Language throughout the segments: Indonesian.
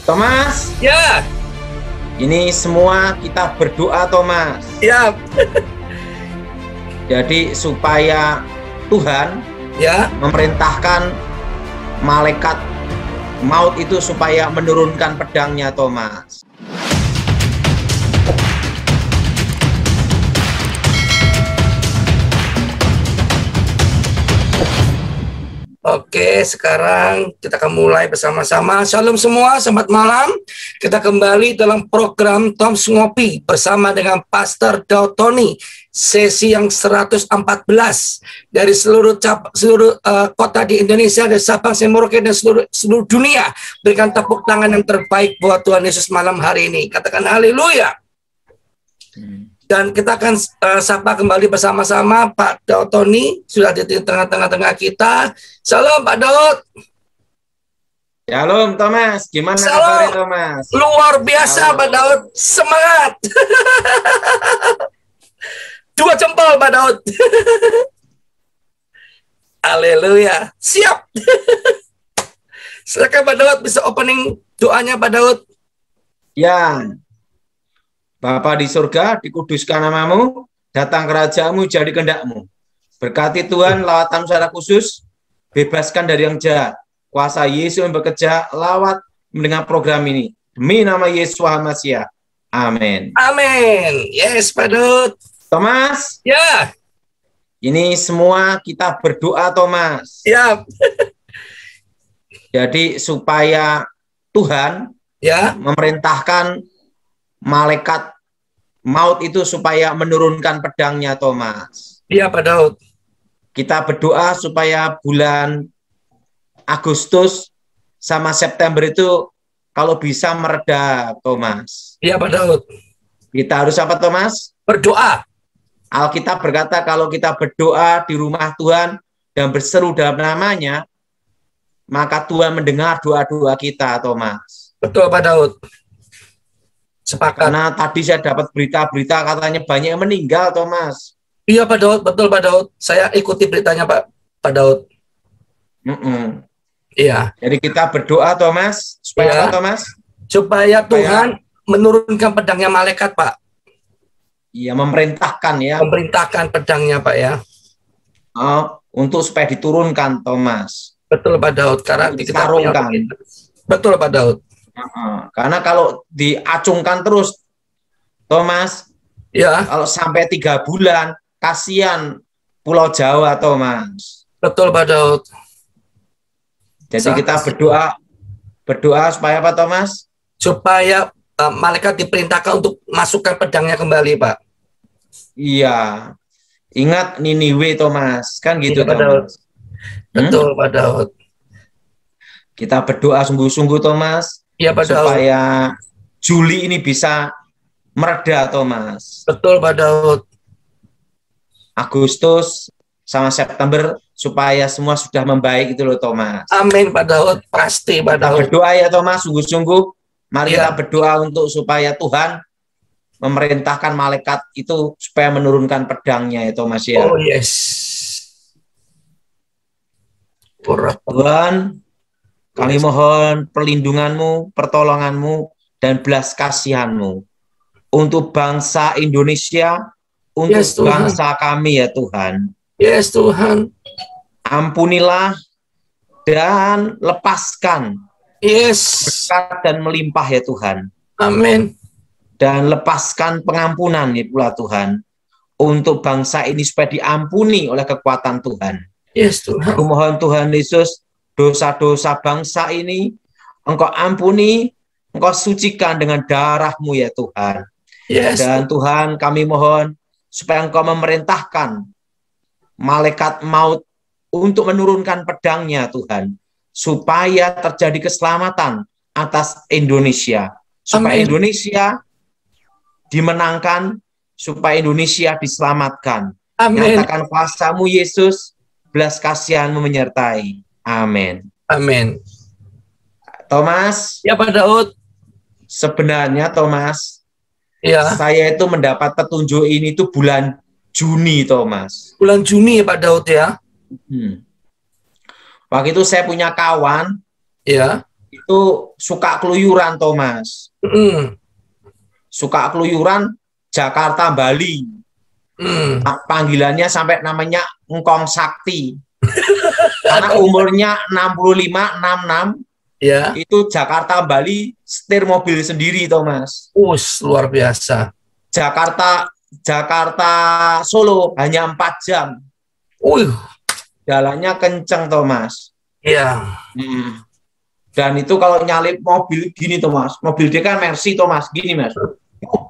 Thomas, Ya, ini semua kita berdoa, Thomas. ya, Jadi supaya Tuhan ya. memerintahkan malaikat maut itu supaya menurunkan pedangnya, Thomas. Oke, sekarang kita akan mulai bersama-sama. Shalom semua, selamat malam. Kita kembali dalam program Toms Ngopi bersama dengan Pastor Daud Tony. Sesi yang 114 dari seluruh kota di Indonesia, dari Sabang sampai Merauke dan seluruh dunia. Berikan tepuk tangan yang terbaik buat Tuhan Yesus malam hari ini. Katakan haleluya. Dan kita akan sapa kembali bersama-sama Pak Daud Tony, sudah di tengah-tengah kita. Salam Pak Daud. Shalom, Thomas. Gimana kabarnya, Thomas? Luar biasa, Pak Daud. Semangat. 2 jempol, Pak Daud. Haleluya. Siap. Silakan Pak Daud, bisa opening doanya Pak Daud. Ya, Bapa di surga, dikuduskan namamu, datang kerajaanmu, jadi kehendakmu. Berkati Tuhan, lawatan secara khusus, bebaskan dari yang jahat. Kuasa Yesus yang bekerja, lawat mendengar program ini. Demi nama Yesus Hamasiah. Amin. Amin. Yes, Pak Daud. Thomas, Ya. ini semua kita berdoa, Thomas. Ya. Jadi supaya Tuhan Ya. memerintahkan malaikat maut itu supaya menurunkan pedangnya, Thomas. Iya, Pak Daud. Kita berdoa supaya bulan Agustus sama September itu kalau bisa mereda, Thomas. Iya, Pak Daud. Kita harus apa, Thomas? Berdoa. Alkitab berkata kalau kita berdoa di rumah Tuhan dan berseru dalam namanya, maka Tuhan mendengar doa-doa kita, Thomas. Betul, Pak Daud. Sepakat. Karena tadi saya dapat berita-berita katanya banyak yang meninggal, Thomas. Iya, Pak Daud. Betul, Pak Daud. Saya ikuti beritanya, Pak Daud. Iya. Jadi kita berdoa, Thomas, supaya apa, Thomas? Supaya Tuhan menurunkan pedangnya malaikat, Pak. Iya, memerintahkan ya. Memerintahkan pedangnya, Pak ya. Untuk supaya diturunkan, Thomas. Betul, Pak Daud. Karena kita ditarungkan. Betul, Pak Daud. Karena kalau diacungkan terus, Thomas, ya, kalau sampai 3 bulan, kasihan Pulau Jawa, Thomas. Betul, Pak Daud. Jadi kita berdoa supaya apa, Thomas? Supaya malaikat diperintahkan untuk masukkan pedangnya kembali, Pak. Iya. Ingat Niniwe, Thomas. Kan gitu, Pak Daud. Betul, Pak Daud. Kita berdoa sungguh-sungguh, Thomas. Iya, Pak Daud. Supaya Juli ini bisa mereda, Thomas. Betul, Pak Daud. Agustus sama September supaya semua sudah membaik itu loh, Thomas. Amin, Pak Daud. Pasti, Pak Daud. Kita berdoa ya, Thomas, sungguh-sungguh. Mari kita berdoa untuk supaya Tuhan memerintahkan malaikat itu supaya menurunkan pedangnya ya, Thomas ya. Oh, yes. Tuhan, kami mohon perlindungan-Mu, pertolongan-Mu, dan belas kasihan-Mu untuk bangsa Indonesia, untuk bangsa kami ya Tuhan. Yes, Tuhan. Ampunilah dan lepaskan. Yes. Berkat dan melimpah ya Tuhan. Amin. Dan lepaskan pengampunan ya pula Tuhan. Untuk bangsa ini supaya diampuni oleh kekuatan Tuhan. Yes, Tuhan. Aku mohon Tuhan Yesus, dosa-dosa bangsa ini Engkau ampuni, Engkau sucikan dengan darah-Mu ya Tuhan. Yes. Dan Tuhan kami mohon supaya Engkau memerintahkan malaikat maut untuk menurunkan pedangnya Tuhan, supaya terjadi keselamatan atas Indonesia, supaya Amin. Indonesia dimenangkan, supaya Indonesia diselamatkan. Amin. Nyatakan kuasa-Mu Yesus, belas kasihan-Mu menyertai. Amin. Amin. Thomas. Ya, Pak Daud. Sebenarnya Thomas, ya, saya itu mendapat petunjuk ini tuh bulan Juni, Thomas. Bulan Juni, Pak Daud ya. Waktu itu saya punya kawan, ya, itu suka keluyuran, Thomas. Suka keluyuran Jakarta Bali. Panggilannya sampai namanya Engkong Sakti. Karena umurnya 65, 66. Ya. Itu Jakarta Bali setir mobil sendiri, Thomas. Luar biasa. Jakarta Solo hanya 4 jam. Jalannya kenceng, Thomas. Iya. Dan itu kalau nyalip mobil gini, Thomas. Mobil dia kan Mercy, Thomas. Gini, Mas.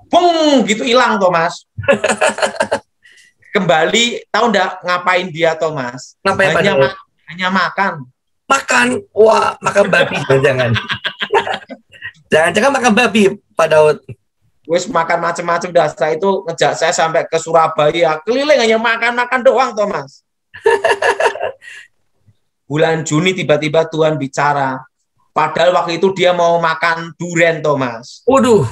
Bung, gitu hilang, Thomas. Kembali, tahu enggak ngapain dia, Thomas? Hanya makan. Makan? Wah, makan babi. Jangan. Jangan makan babi, Pak Daud. Wis makan macam-macam dasar itu ngejak saya sampai ke Surabaya. Keliling hanya makan-makan doang, Thomas. Bulan Juni tiba-tiba Tuhan bicara. Padahal waktu itu dia mau makan durian, Thomas. Waduh.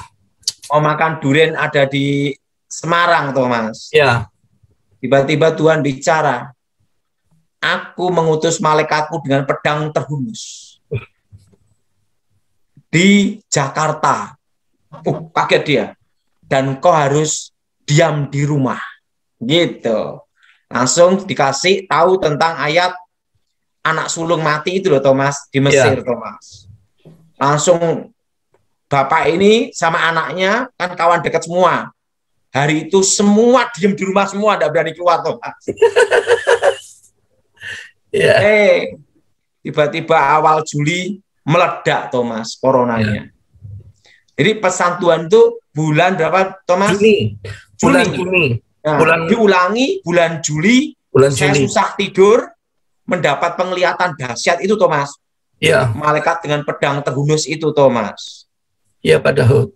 Mau makan durian ada di Semarang, Thomas. Ya. Tiba-tiba Tuhan bicara. Aku mengutus malaikatku dengan pedang terhunus. Di Jakarta. Kaget dia. Dan kau harus diam di rumah. Gitu. Langsung dikasih tahu tentang ayat anak sulung mati itu loh, Thomas, di Mesir, Thomas. Langsung bapak ini sama anaknya kan kawan dekat semua. Hari itu semua diem di rumah semua, tidak berani keluar, Thomas. Tiba-tiba awal Juli meledak, Thomas, coronanya. Jadi pesan Tuhan itu bulan berapa, Thomas? Juni. Nah, diulangi bulan Juli. Saya susah tidur, mendapat penglihatan dahsyat itu, Thomas. Iya. Malaikat dengan pedang terhunus itu, Thomas. Iya, Pak Daud.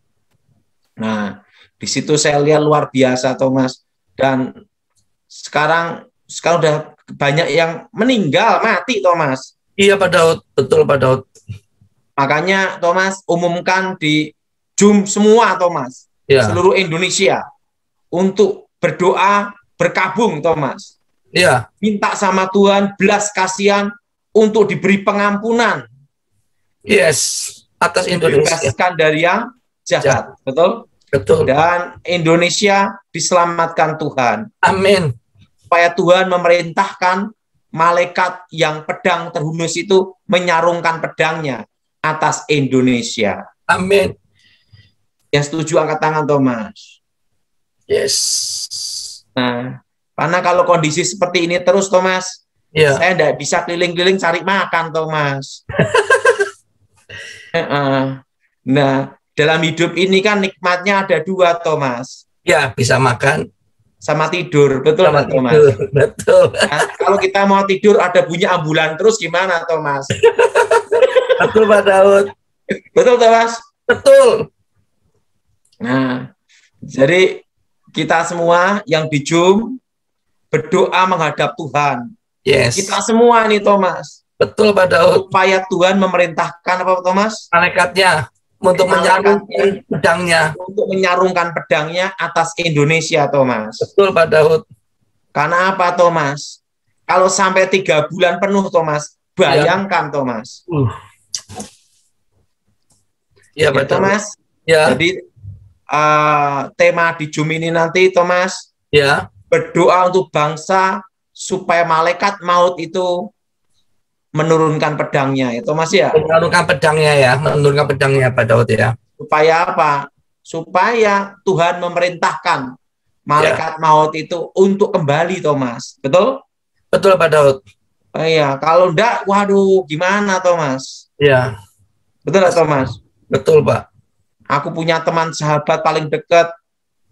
Nah, di situ saya lihat luar biasa, Thomas. Dan sekarang udah banyak yang meninggal, mati, Thomas. Iya, Pak Daud. Betul, Pak Daud. Makanya, Thomas, umumkan di Zoom semua, Thomas. Seluruh Indonesia. Untuk berdoa berkabung, Thomas. Iya. Minta sama Tuhan belas kasihan untuk diberi pengampunan. Yes. Atas Indonesia. Dibebaskan dari yang jahat. Betul? Betul. Dan Indonesia diselamatkan Tuhan. Amin. Supaya Tuhan memerintahkan malaikat yang pedang terhunus itu menyarungkan pedangnya atas Indonesia. Amin. Yang setuju angkat tangan, Thomas. Yes. Nah, karena kalau kondisi seperti ini terus, Thomas, saya tidak bisa keliling-keliling cari makan, Thomas. Nah, dalam hidup ini kan nikmatnya ada dua, Thomas. Ya, bisa makan sama tidur, betul nggak, Thomas? Betul. Nah, kalau kita mau tidur ada bunyi ambulan terus gimana, Thomas? Betul, Pak Daud. Betul, Thomas? Betul. Nah, jadi kita semua yang di Zoom berdoa menghadap Tuhan. Yes. Kita semua nih, Thomas. Betul, Pak Daud. Supaya Tuhan memerintahkan apa, Thomas? Malaikatnya untuk menyarungkan pedangnya. Untuk menyarungkan pedangnya atas Indonesia, Thomas. Betul, Pak Daud. Karena apa, Thomas? Kalau sampai 3 bulan penuh, Thomas, bayangkan, Thomas. Ya, Pak Thomas. Ya. Jadi tema di Zoom ini nanti, Thomas, berdoa untuk bangsa supaya malaikat maut itu menurunkan pedangnya, ya, Thomas, ya. Menurunkan pedangnya, menurunkan pedangnya, Pak Daud, ya. Supaya apa? Supaya Tuhan memerintahkan malaikat maut itu untuk kembali, Thomas. Betul? Betul, Pak Daud. Iya, kalau enggak, waduh, gimana, Thomas? Iya. Betul nggak, Thomas? Betul, Pak. Aku punya teman sahabat paling dekat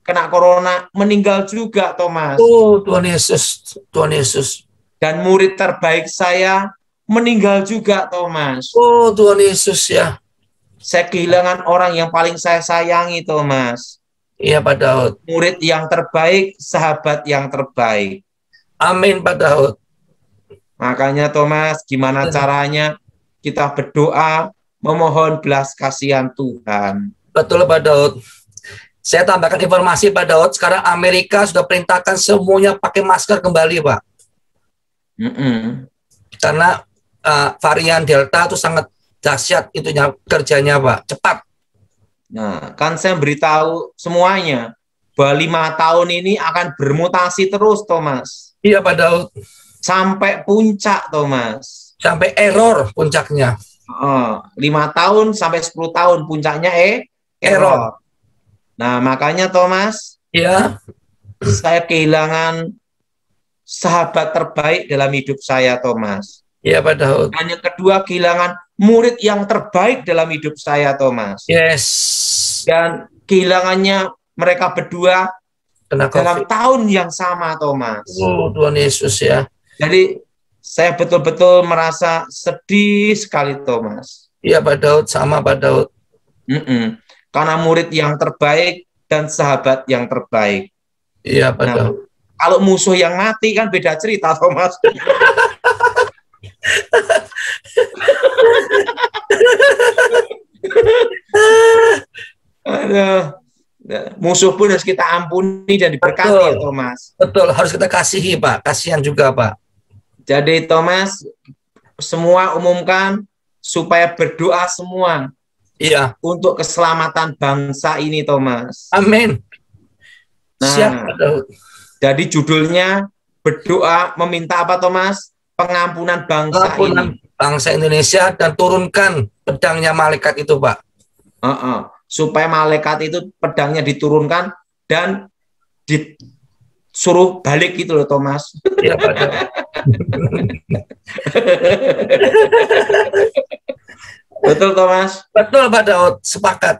kena corona, meninggal juga, Thomas. Oh, Tuhan Yesus, Tuhan Yesus. Dan murid terbaik saya meninggal juga, Thomas. Oh, Tuhan Yesus, ya. Saya kehilangan orang yang paling saya sayangi, Thomas. Iya, Pak Daud. Murid yang terbaik, sahabat yang terbaik. Amin, Pak Daud. Makanya, Thomas, gimana caranya kita berdoa memohon belas kasihan Tuhan. Betul, Pak Daud. Saya tambahkan informasi, Pak Daud. Sekarang Amerika sudah perintahkan semuanya pakai masker kembali, Pak. Karena varian Delta itu sangat dahsyat itunya kerjanya Pak, cepat. Nah, kan saya beritahu semuanya bahwa 5 tahun ini akan bermutasi terus, Thomas. Iya Pak Daud. Sampai puncak, Thomas. Sampai error puncaknya. 5 tahun sampai 10 tahun puncaknya error. Nah, makanya Thomas, ya, saya kehilangan sahabat terbaik dalam hidup saya, Thomas. Iya Pak Daud. Dan yang kedua, kehilangan murid yang terbaik dalam hidup saya, Thomas. Yes. Dan kehilangannya mereka berdua dalam tahun yang sama, Thomas. Tuhan Yesus ya. Jadi saya betul-betul merasa sedih sekali, Thomas. Iya Pak Daud, sama Pak Daud. Karena murid yang terbaik dan sahabat yang terbaik. Iya Pak Daud. Kalau musuh yang mati kan beda cerita, Thomas. Musuh pun harus kita ampuni dan diberkati, ya, Thomas. Betul, harus kita kasihi Pak, kasihan juga Pak. Jadi Thomas, semua umumkan supaya berdoa semua. Iya. Untuk keselamatan bangsa ini, Thomas. Amin. Nah, siap. Jadi judulnya berdoa meminta apa, Thomas? Pengampunan bangsa ini. Bangsa Indonesia dan turunkan pedangnya malaikat itu, Pak. Supaya malaikat itu pedangnya diturunkan dan disuruh balik gitu loh, Thomas. Iya, Pak. Betul, Thomas? Betul, Pak Daud. Sepakat.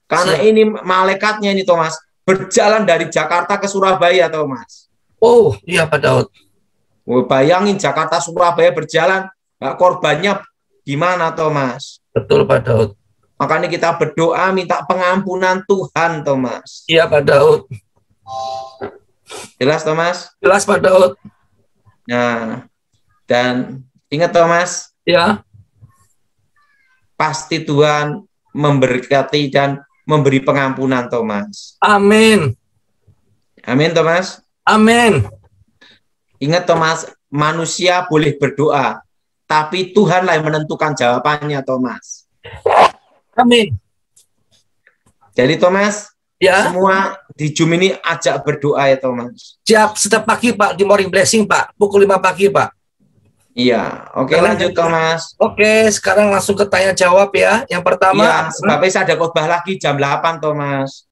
Karena ini malaikatnya ini, Thomas, berjalan dari Jakarta ke Surabaya, Thomas. Oh, iya Pak Daud. Bayangin Jakarta Surabaya berjalan, korbannya gimana, Thomas? Betul Pak Daud. Makanya kita berdoa minta pengampunan Tuhan, Thomas. Iya Pak Daud. Jelas, Thomas? Jelas Pak Daud. Nah, dan ingat, Thomas. Ya. Pasti Tuhan memberkati dan memberi pengampunan, Thomas. Amin. Amin, Thomas. Amin. Ingat, Thomas, manusia boleh berdoa, tapi Tuhanlah yang menentukan jawabannya, Thomas. Amin. Jadi, Thomas, ya, semua di Zoom ini ajak berdoa ya, Thomas. Siap, setiap pagi, Pak, di Morning Blessing, Pak. Pukul 5 pagi, Pak. Iya, oke, lanjut, Thomas. Oke, sekarang langsung ke tanya jawab ya. Yang pertama, sebabnya saya ada khotbah lagi jam 8, Thomas.